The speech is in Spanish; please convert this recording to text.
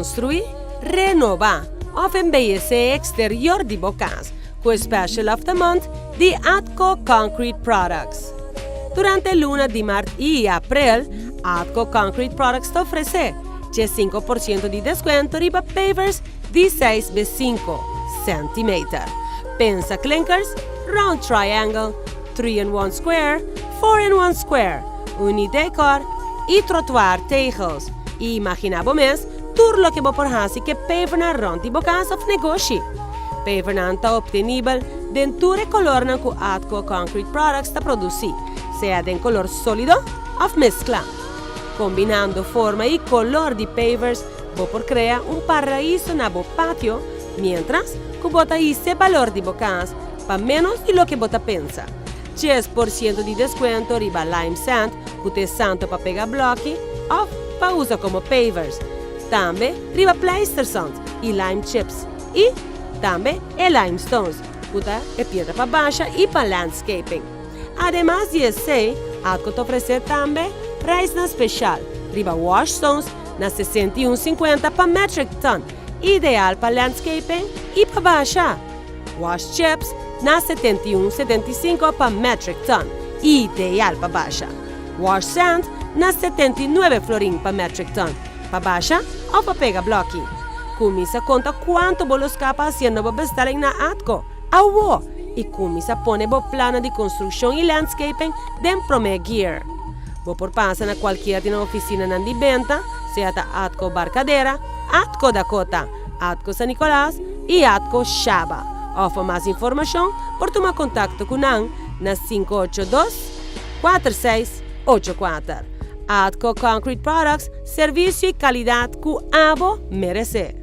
Construir, renovar o embellecer exterior de bocas con Special of the Month de Atco Concrete Products. Durante el luna de marzo y abril, Atco Concrete Products te ofrece 5% de descuento riba pavers de 6x5 cm. Pensa clinkers, round triangle, 3-in-1 square, 4-in-1 square, unidecor e trotuar tegels. E imagina mes, tur lo que vos por hasi que paver na rond de bocas of negócio. Paver na está obtenível denture color na ku Atco Concrete Products ta produzi, sea den color sólido of mezcla. Combinando forma y color de pavers, vos por crea un paraíso na bo patio, mientras que bota ese valor de bocas pa menos de lo que bota pensa. 10% de descuento riba lime sand, que santo pa pegar bloque, o pa usa como pavers. También riba plaster sand y lime chips. Y también el limestones, que es piedra pa baja y pa landscaping. Además de ese, Atco te ofrece también price na special, riba wash stones na 61,50 pa metric ton, ideal pa landscaping y pa baja. Wash chips na 71,75 pa metric ton, ideal pa baja. Wash sand na 79 florin pa metric ton, pa baja o pa pega bloque. Comienza conta quanto bolos capa haciendo bo bestelling na Atco, awo, y comienza pone bo plano de construcción y landscaping den Prome Gear. Vos por pasan a cualquier de la oficina de venta, sea Atco Barcadera, Atco Dakota, Atco San Nicolás y Atco Shaba. O para más información, por tomar contacto con AN na 582-4684. Atco Concrete Products, servicio y calidad que abo merece.